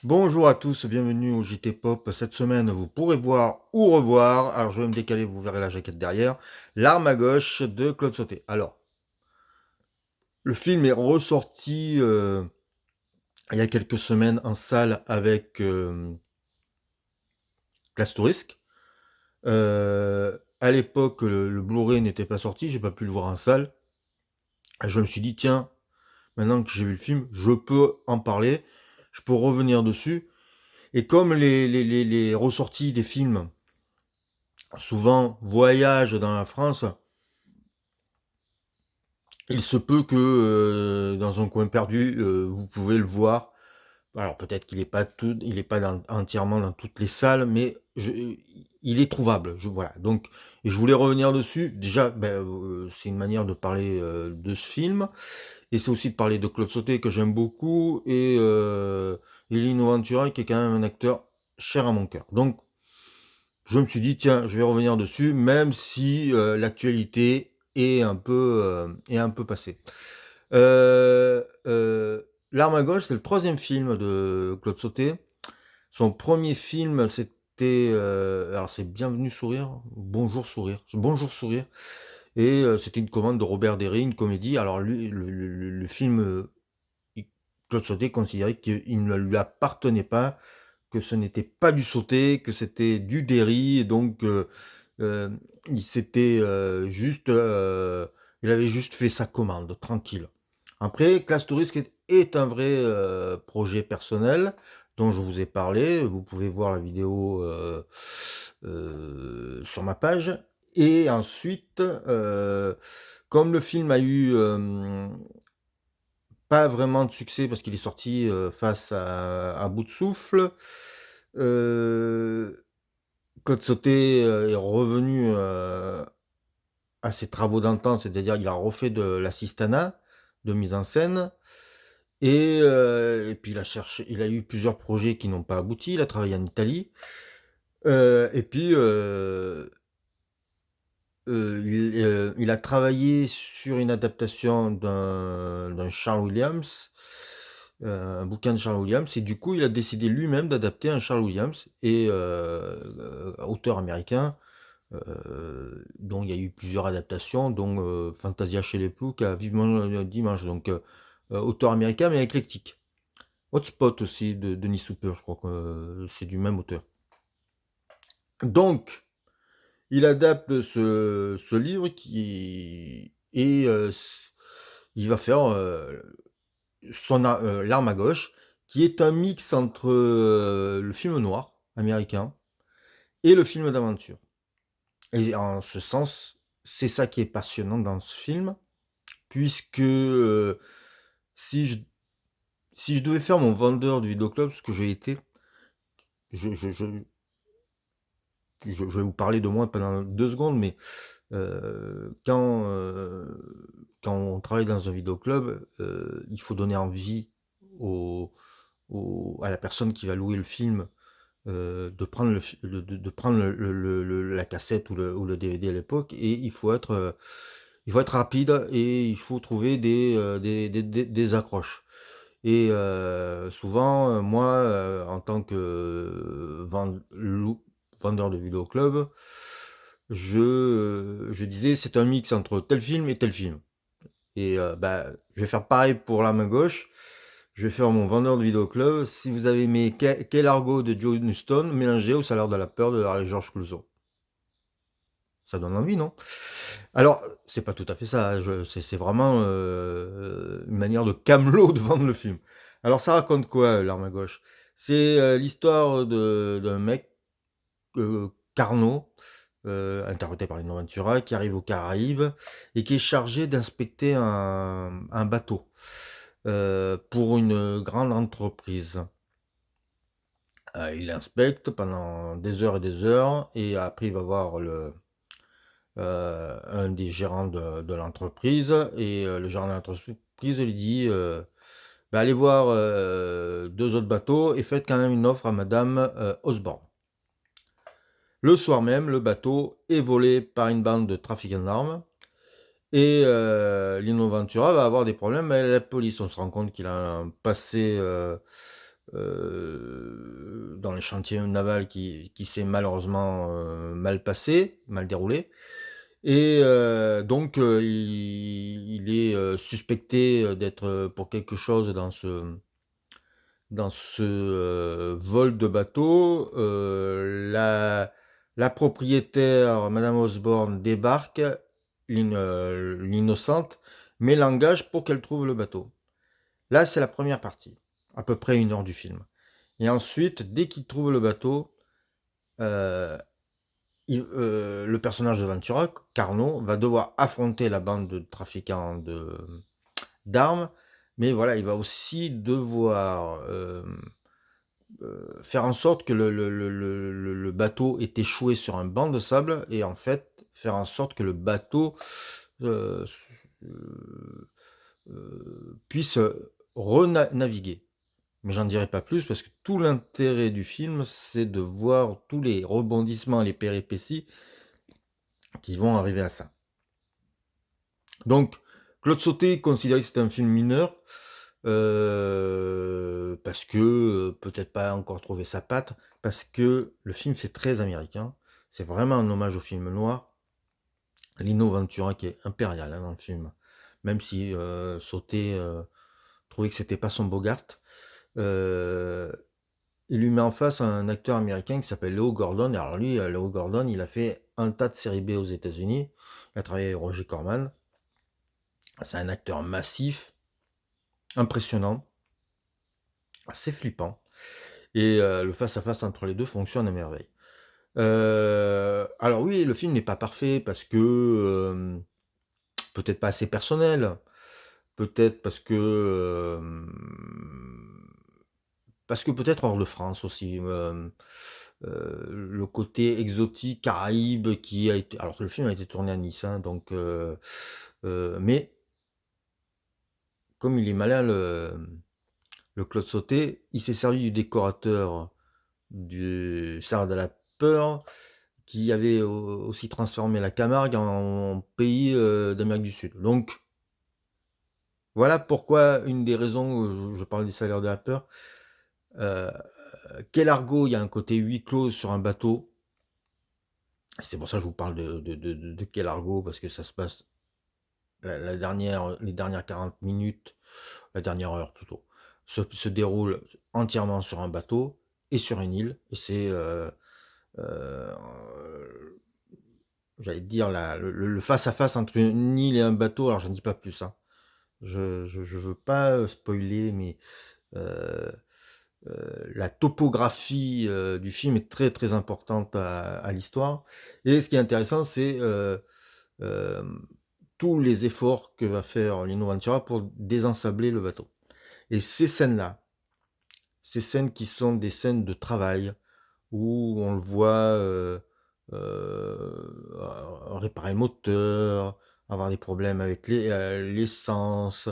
Bonjour à tous, bienvenue au JT Pop. Cette semaine, vous pourrez voir ou revoir, alors je vais me décaler, vous verrez la jaquette derrière, L'arme à gauche de Claude Sauté. Alors, le film est ressorti il y a quelques semaines en salle avec Classe Touriste. À l'époque, le Blu-ray n'était pas sorti, j'ai pas pu le voir en salle. Et je me suis dit, tiens, maintenant que j'ai vu le film, je peux en parler, je peux revenir dessus. Et comme les ressorties des films souvent voyagent dans la France, il se peut que dans un coin perdu, vous pouvez le voir. Alors peut-être qu'il n'est pas tout, il est pas entièrement dans toutes les salles, mais il est trouvable. Voilà. Donc, et je voulais revenir dessus. Déjà, c'est une manière de parler de ce film, et c'est aussi de parler de Claude Sauté que j'aime beaucoup et Lino Ventura qui est quand même un acteur cher à mon cœur. Donc, je me suis dit tiens, je vais revenir dessus, même si l'actualité est un peu passée. L'arme à gauche, c'est le troisième film de Claude Sauté. Son premier film, c'était alors c'est Bienvenue sourire, Bonjour sourire, et c'était une commande de Robert Derry, une comédie. Alors lui, le film, Claude Sauté considérait qu'il ne lui appartenait pas, que ce n'était pas du Sauté, que c'était du Derry, et donc euh, il s'était il avait juste fait sa commande, tranquille. Après, Classe Touriste est un vrai projet personnel dont je vous ai parlé. Vous pouvez voir la vidéo sur ma page. Et ensuite, comme le film a eu pas vraiment de succès parce qu'il est sorti face à bout de souffle, euh, Claude Sauté est revenu à ses travaux d'antan, c'est-à-dire il a refait de l'assistanat de mise en scène. Et puis il a eu plusieurs projets qui n'ont pas abouti. Il a travaillé en Italie. Et puis il a travaillé sur une adaptation d'un Charles Williams, un bouquin de Charles Williams. Et du coup, il a décidé lui-même d'adapter un Charles Williams et auteur américain, dont il y a eu plusieurs adaptations, dont Fantasia chez les Ploucs à Vivement le dimanche. Donc auteur américain mais éclectique. Hotspot aussi de Denis Souper, je crois que c'est du même auteur. Donc, il adapte ce livre qui et il va faire L'arme à gauche, qui est un mix entre le film noir américain et le film d'aventure. Et en ce sens, c'est ça qui est passionnant dans ce film, puisque si je, si je devais faire mon vendeur du vidéoclub, ce que j'ai été, je, je, je, je vais vous parler de moi pendant 2 secondes, mais quand on travaille dans un vidéoclub, il faut donner envie au, à la personne qui va louer le film de prendre, de prendre la cassette ou le DVD à l'époque, et il faut être rapide et il faut trouver des accroches. Et souvent, moi, en tant que vendeur de vidéoclub, je disais c'est un mix entre tel film et tel film. Et je vais faire pareil pour la main gauche. Je vais faire mon vendeur de vidéoclub. Si vous avez aimé Quel Argo de Joe Newston mélangé au salaire de la peur de Georges Clouzot. Ça donne envie, non? Alors, c'est pas tout à fait ça. C'est vraiment une manière de camelot de vendre le film. Alors, ça raconte quoi, L'arme à gauche? C'est l'histoire d'un mec, Carnot, interprété par Lino Ventura, qui arrive aux Caraïbes et qui est chargé d'inspecter un bateau pour une grande entreprise. Il inspecte pendant des heures et des heures, et après il va voir un des gérants de l'entreprise, et le gérant de l'entreprise lui dit allez voir 2 autres bateaux et faites quand même une offre à Madame Osborne. Le soir même, le bateau est volé par une bande de trafiquants d'armes, et Lino Ventura va avoir des problèmes avec la police. On se rend compte qu'il a un passé dans les chantiers navals qui s'est malheureusement mal passé, mal déroulé. Et donc, il est suspecté d'être pour quelque chose dans ce vol de bateau. La propriétaire, Madame Osborne, débarque, l'innocente, mais l'engage pour qu'elle trouve le bateau. Là, c'est la première partie, à peu près 1 heure du film. Et ensuite, dès qu'il trouve le bateau, euh, le personnage de Ventura, Carnot, va devoir affronter la bande de trafiquants d'armes, mais voilà, il va aussi devoir faire en sorte que le bateau est échoué sur un banc de sable, et en fait, faire en sorte que le bateau euh, puisse renaviguer. Mais j'en dirai pas plus parce que tout l'intérêt du film, c'est de voir tous les rebondissements, les péripéties qui vont arriver à ça. Donc, Claude Sauté considérait que c'était un film mineur parce que peut-être pas encore trouvé sa patte, parce que le film c'est très américain, c'est vraiment un hommage au film noir. Lino Ventura qui est impérial dans le film, même si Sauté trouvait que c'était pas son Bogart. Euh, il lui met en face un acteur américain qui s'appelle Leo Gordon. Et alors lui, Leo Gordon, il a fait un tas de séries B aux États-Unis. Il a travaillé avec Roger Corman. C'est un acteur massif, impressionnant, assez flippant. Et le face-à-face entre les deux fonctionne à merveille. Alors oui, le film n'est pas parfait parce que peut-être pas assez personnel, peut-être parce que peut-être hors de France aussi. Le côté exotique, Caraïbes, qui a été. Alors que le film a été tourné à Nice, hein, donc. Mais comme il est malin, le Claude Sauté, il s'est servi du décorateur du Sarre de la Peur, qui avait aussi transformé la Camargue en pays d'Amérique du Sud. Donc, voilà pourquoi une des raisons où je parle du salaire de la peur. Euh, Quel argot, il y a un côté huis clos sur un bateau. C'est pour ça que je vous parle de quel argot, parce que ça se passe les dernières 40 minutes, la dernière heure plutôt, se déroule entièrement sur un bateau et sur une île. Et c'est, euh, j'allais dire, le face-à-face entre une île et un bateau. Alors, je ne dis pas plus, hein. Je veux pas spoiler, mais euh, la topographie du film est très très importante à l'histoire. Et ce qui est intéressant, c'est euh, tous les efforts que va faire Lino Ventura pour désensabler le bateau. Et ces scènes-là, ces scènes qui sont des scènes de travail, où on le voit réparer le moteur, avoir des problèmes avec l'essence,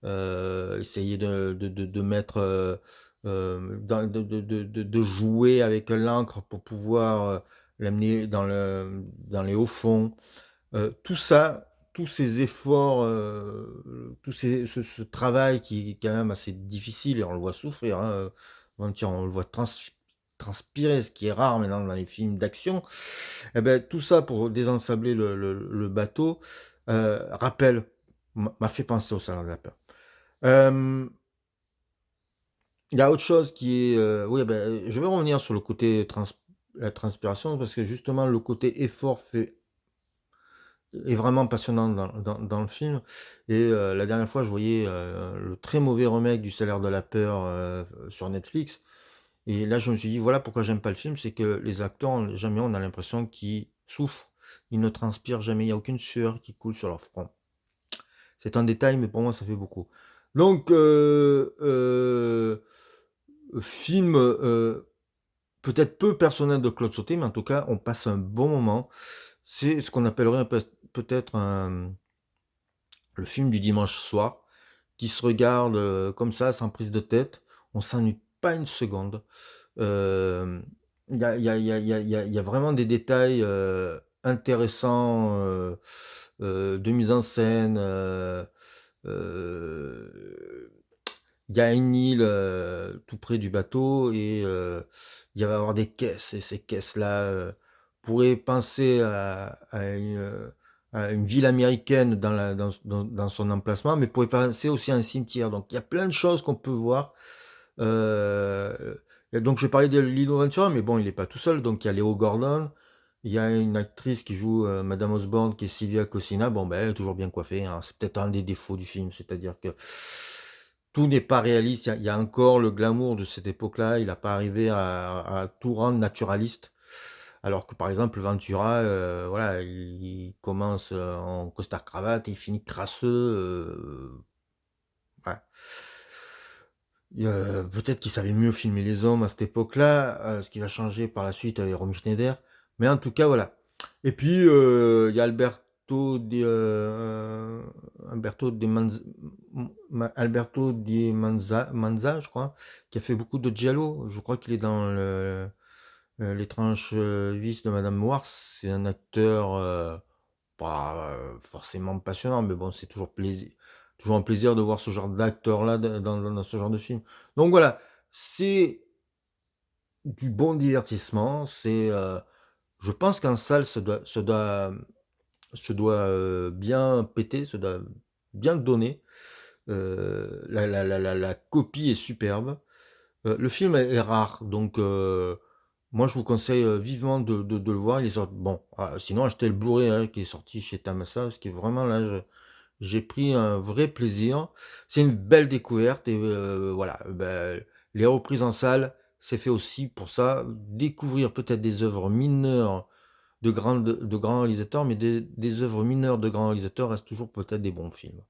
essayer de mettre, de jouer avec l'encre pour pouvoir l'amener dans les hauts fonds. Tout ça, tous ces efforts, ce travail qui est quand même assez difficile, et on le voit souffrir, hein, on le voit transpirer, ce qui est rare maintenant dans les films d'action. Eh ben, tout ça pour désensabler le bateau, rappelle, m'a fait penser au Salon de la Peur. Euh, Il y a autre chose qui est... oui, ben, je vais revenir sur le côté la transpiration, parce que justement, le côté effort est vraiment passionnant dans le film. Et la dernière fois, je voyais le très mauvais remake du Salaire de la Peur sur Netflix. Et là, je me suis dit, voilà pourquoi j'aime pas le film, c'est que les acteurs, jamais on a l'impression qu'ils souffrent. Ils ne transpirent jamais, il n'y a aucune sueur qui coule sur leur front. C'est un détail, mais pour moi, ça fait beaucoup. Donc, film peut-être peu personnel de Claude Sauté, mais en tout cas, on passe un bon moment. C'est ce qu'on appellerait peut-être le film du dimanche soir, qui se regarde comme ça, sans prise de tête. On s'ennuie pas une seconde. Euh, Il y a, il y a- il y a- il y a- il y a- il y a vraiment des détails intéressants de mise en scène. Euh, Il y a une île tout près du bateau et il va y avoir des caisses. Et ces caisses-là pourraient penser à une ville américaine dans son emplacement, mais pourraient penser aussi à un cimetière. Donc il y a plein de choses qu'on peut voir. Et donc je parlais de Lino Ventura, mais bon, il n'est pas tout seul. Donc il y a Léo Gordon, il y a une actrice qui joue Madame Osborne, qui est Sylvia Cosina. Bon, ben, elle est toujours bien coiffée, hein. C'est peut-être un des défauts du film, c'est-à-dire que tout n'est pas réaliste. Il y a encore le glamour de cette époque-là. Il n'a pas arrivé à tout rendre naturaliste. Alors que par exemple, Ventura, voilà, il commence en costard cravate et il finit crasseux. Voilà. Peut-être qu'il savait mieux filmer les hommes à cette époque-là, ce qui va changer par la suite avec Romy Schneider. Mais en tout cas, voilà. Et puis, il y a Alberto Manza, je crois, qui a fait beaucoup de giallo. Je crois qu'il est dans L'étrange vice de Madame Noire. C'est un acteur pas forcément passionnant, mais bon, c'est toujours un plaisir de voir ce genre d'acteur-là dans ce genre de film. Donc voilà, c'est du bon divertissement. Je pense qu'en salle, se doit bien péter, se doit bien donner. La copie est superbe. Le film est rare, donc moi je vous conseille vivement de le voir. Il est sorti, bon, sinon achetez le Blu-ray hein, qui est sorti chez Tamasa, ce qui est vraiment là, j'ai pris un vrai plaisir. C'est une belle découverte et voilà, ben, les reprises en salle, c'est fait aussi pour ça, découvrir peut-être des œuvres mineures de grands réalisateurs, mais des œuvres mineures de grands réalisateurs restent toujours peut-être des bons films.